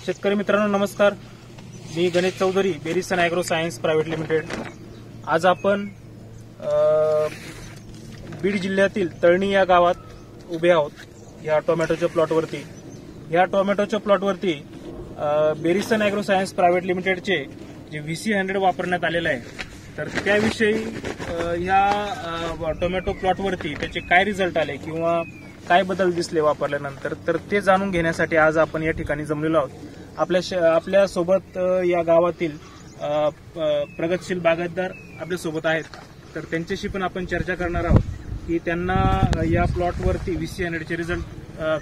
शेतकरी मित्रांनो नमस्कार, मी Ganesh Chaudhari, Berison agro science private limited. आज आपण बीड जिल्ह्यातील तळणी या गावात उभे आहोत। या टोमॅटोच्या प्लॉटवरती बेरिसन ॲग्रो सायन्स प्रायव्हेट लिमिटेडचे जे VC100 वापरण्यात आलेलं आहे, तर त्याविषयी या टोमॅटो प्लॉटवरती त्याचे काय रिझल्ट आले किंवा काय बदल दिसले वापरल्यानंतर, तर ते जाणून घेण्यासाठी आज आपण या ठिकाणी जमलेलो आहोत। आपल्या सोबत या गावातील प्रगतशील बागायतदार आपल्या सोबत आहेत, तर त्यांच्याशी पण आपण चर्चा करणार आहोत की त्यांना या प्लॉटवरती VC100 चे रिझल्ट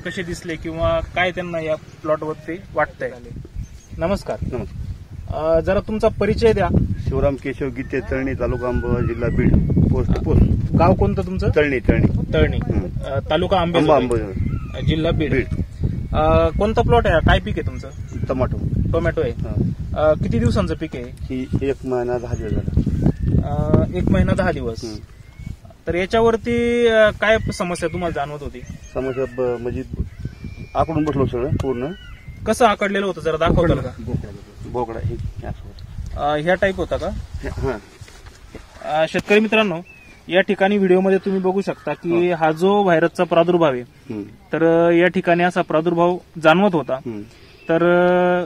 कसे दिसले किंवा काय त्यांना या प्लॉटवरती वाटतंय। नमस्कार। जरा तुमचा परिचय द्या। शिवराम केशव गीते, तळणी, तालुका आंबा, जिल्हा बीड, पोस्ट। गाव कोणतं तुमचं? तळणी। तालुका आंबा, जिल्हा बीड। कोणता प्लॉट आहे? काय पीक आहे तुमचं? टोमॅटो आहे। किती दिवसांचं पीक आहे? 1 महिना 10 दिवस झाला। 1 महिना 10 दिवस। तर याच्यावरती काय समस्या तुम्हाला जाणवत होती? समस्या म्हणजे आकडून बसलो सगळं पूर्ण। कसं आकडलेलं होतं जरा दाखवताल का? बोकडा ह्या टाईप होता का? शेतकरी मित्रांनो, या ठिकाणी व्हिडिओमध्ये तुम्ही बघू शकता की हा जो व्हायरसचा प्रादुर्भाव आहे, तर या ठिकाणी असा प्रादुर्भाव जाणवत होता। तर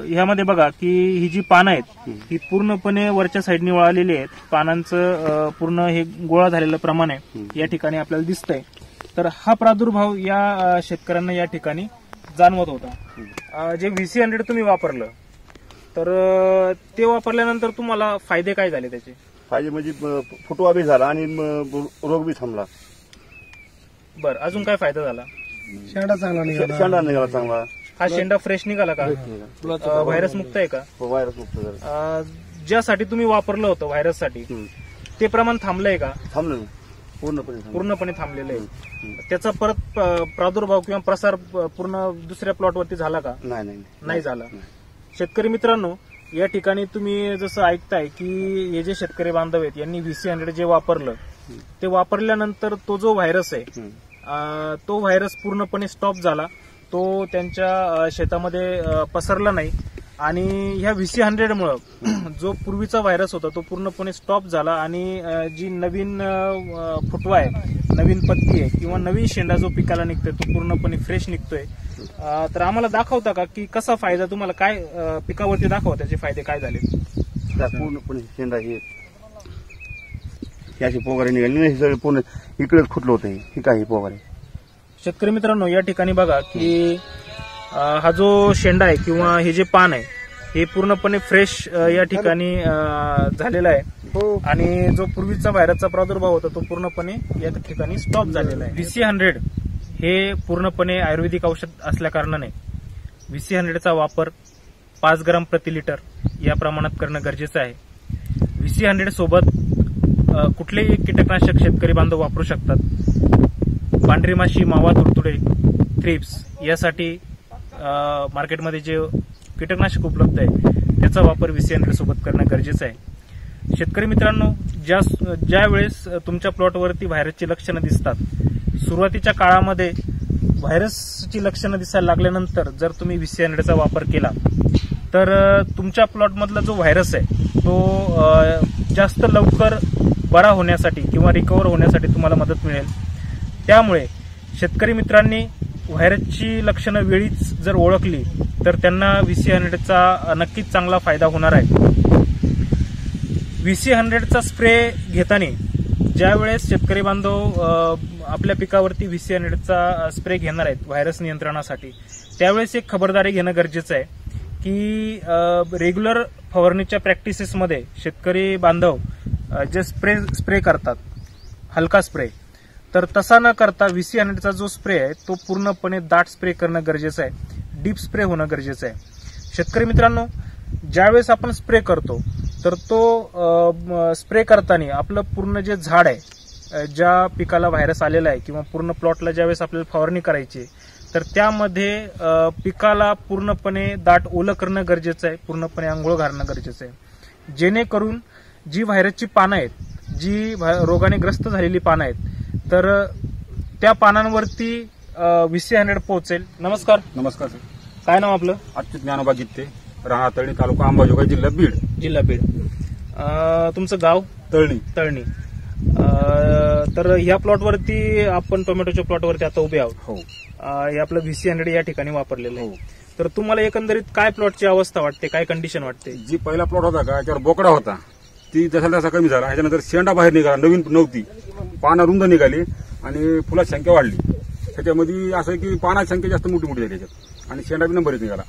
ह्यामध्ये बघा की ही जी पानं आहेत ही पूर्णपणे वरच्या साईडने वळालेली आहेत। पानांचं पूर्ण हे गोळा झालेलं प्रमाण आहे या ठिकाणी आपल्याला दिसतंय। तर हा प्रादुर्भाव या शेतकऱ्यांना या ठिकाणी जाणवत होता। जे VC100 तुम्ही वापरलं, तर ते वापरल्यानंतर तुम्हाला फायदे काय झाले त्याचे? फायदे म्हणजे फुटवा बी झाला आणि रोग बी थांबला। बरं, अजून काय फायदा झाला? शेंडा निघाला चांगला। हा शेंडा फ्रेश निघाला का? व्हायरस मुक्त आहे का? व्हायरस मुक्त। ज्यासाठी तुम्ही वापरलं होतं व्हायरससाठी, ते प्रमाण थांबलंय का? थांबलं, पूर्णपणे थांबलेलं आहे। त्याचा परत प्रादुर्भाव किंवा प्रसार पूर्ण दुसऱ्या प्लॉटवरती झाला का? नाही झाला। शेतकरी मित्रांनो, या ठिकाणी तुम्ही जसं ऐकताय की हे जे शेतकरी बांधव आहेत यांनी VC100 जे वापरलं, ते वापरल्यानंतर तो जो व्हायरस आहे तो व्हायरस पूर्णपणे स्टॉप झाला। तो त्यांच्या शेतामध्ये पसरला नाही आणि ह्या VC100 मुळे जो पूर्वीचा व्हायरस होता तो पूर्णपणे स्टॉप झाला आणि जी नवीन फुटवा आहे, नवीन पत्ती आहे किंवा नवीन शेंडा जो पिकाला निघतोय तो पूर्णपणे फ्रेश निघतोय। तर आम्हाला दाखवता का की कसा फायदा तुम्हाला काय पिकावरती दाखवा, त्याचे फायदे काय झाले? पूर्णपणे शेंडा हे पोगारे निघाले, सगळे पूर्ण इकडेच फुटलं होतं हे काही पोगारे। शेतकरी मित्रांनो, या ठिकाणी बघा की हा जो शेंडा आहे किंवा हे जे पान आहे हे पूर्णपणे फ्रेश या ठिकाणी झालेला आहे आणि जो पूर्वीचा व्हायरसचा प्रादुर्भाव होता तो पूर्णपणे या ठिकाणी स्टॉप झालेला आहे। VC100 हे पूर्णपणे आयुर्वेदिक औषध असल्या कारणाने VC100 चा वापर 5 ग्राम प्रति लिटर या प्रमाणात करणं गरजेचं आहे। VC100 सोबत कुठलेही कीटकनाशक शेतकरी बांधव वापरू शकतात। पांढरी माशी, मावा, तुडतुडे, थ्रिप्स यासाठी मार्केटमध्ये जे कीटकनाशक उपलब्ध आहे त्याचा वापर VC100 सोबत करणं गरजेचं आहे। शेतकरी मित्रांनो, ज्या वेळेस तुमच्या प्लॉटवरती व्हायरसची लक्षणं दिसतात, सुरुवातीच्या काळामध्ये व्हायरसची लक्षणं दिसायला लागल्यानंतर जर तुम्ही VC100 चा वापर केला तर तुमच्या प्लॉटमधला जो व्हायरस आहे तो जास्त लवकर बरा होण्यासाठी किंवा रिकव्हर होण्यासाठी तुम्हाला मदत मिळेल। त्यामुळे शेतकरी मित्रांनी व्हायरसची लक्षणं वेळीच जर ओळखली तर त्यांना VC100 चा नक्कीच चांगला फायदा होणार आहे। VC100 चा स्प्रे घेताना ज्यावेळेस शेतकरी बांधव आपल्या पिकावरती VC100 चा स्प्रे घेणार आहेत व्हायरस नियंत्रणासाठी, त्यावेळेस एक खबरदारी घेणं गरजेचं आहे की रेग्युलर फवारणीच्या प्रॅक्टिसेसमध्ये शेतकरी बांधव जे स्प्रे करतात हलका स्प्रे, तर तसा न करता VC100 चा जो स्प्रे आहे तो पूर्णपणे दाट स्प्रे करणं गरजेचं आहे, डीप स्प्रे होणं गरजेचं आहे। शेतकरी मित्रांनो, ज्यावेळेस आपण स्प्रे करतो तर तो स्प्रे करताना आपलं पूर्ण जे झाड आहे, ज्या पिकाला व्हायरस आलेला आहे किंवा पूर्ण प्लॉटला ज्यावेळेस आपल्याला फवारणी करायची तर त्यामध्ये पिकाला पूर्णपणे दाट ओलं करणं गरजेचं आहे, पूर्णपणे आंघोळ घालणं गरजेचं आहे, जेणेकरून जी व्हायरसची पानं आहेत, जी रोगाने ग्रस्त झालेली पानं आहेत, तर त्या पानांवरती VC100 पोहोचेल। नमस्कार। नमस्कार काय नाव आपलं? अच्युत ज्ञानोबा गित्ते, राहणार तळणी, तालुका अंबाजोगाई, जिल्हा बीड. जिल्हा बीड. तुमचं गाव? तळणी. तळणी. तर ह्या प्लॉटवरती आपण टोमॅटोच्या प्लॉटवरती आता उभे आहोत. हो. हे आपलं VC100 या ठिकाणी वापरलेलं आहे. हो. तर तुम्हाला एकंदरीत काय प्लॉटची अवस्था वाटते, काय कंडिशन वाटते? जी पहिला प्लॉट होता का याच्यावर बोकडा होता, ती जसा तसा कमी झाला. ह्याच्यानंतर शेंडा बाहेर निघाला, नवीन नव्हती, पानं रुंद निघाली आणि फुलाची संख्या वाढली. त्याच्यामध्ये असं आहे की पानाची संख्या जास्त मोठी मोठी झाली त्याच्यात आणि शेंडा बी नंबर निघाला.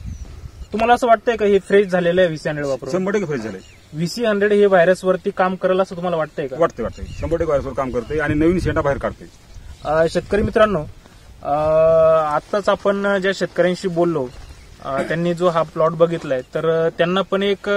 तुम्हाला असं वाटतंय का हे फ्रेश झालेलं आहे VC100 वापरून? 100% फ्रेश झाले. VC100 हे व्हायरसवरती काम करेल असं तुम्हाला वाटतंय का? वाटते 100% व्हायरसवर काम करते आणि नवीन शेंडा बाहेर काढते. शेतकरी मित्रांनो, आत्ताच आपण ज्या शेतकऱ्यांशी बोललो त्यांनी जो हा प्लॉट बघितलाय, तर त्यांना पण एक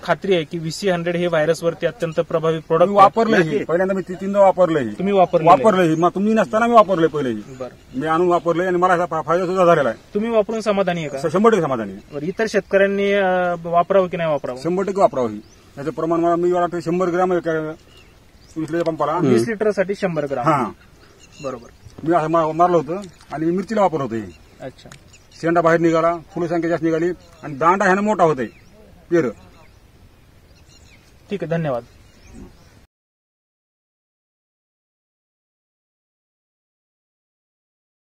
खात्री आहे की VC100 हे व्हायरसवरती अत्यंत प्रभावी प्रोडक्ट वापरलंय. पहिल्यांदा मी 3दा वापरलंय. तुम्ही वापरलंय? मग तुम्ही नसताना मी वापरलंय पहिलेही. बरं. मी आणून वापरलंय आणि मला याचा फायदा सुद्धा झालेला आहे. तुम्ही वापरून समाधानी आहे का? 100% समाधानी आहे. बरं, इतर शेतकऱ्यांनी वापरावं की नाही वापरावं? 100% वापरावं. ही याचं प्रमाण मला मी वाटतं 100 ग्रॅम 20 पंपाला 20 लिटरसाठी 100 ग्राम. हा, बरोबर. मी असं मारलं होतं आणि मिरचीला वापर होतं. अच्छा. शेंडा बाहेर निघाला, फुलं संख्या जास्त निघाली आणि दांडा ह्यानं मोठा होतोय पेर. ठीक आहे, धन्यवाद.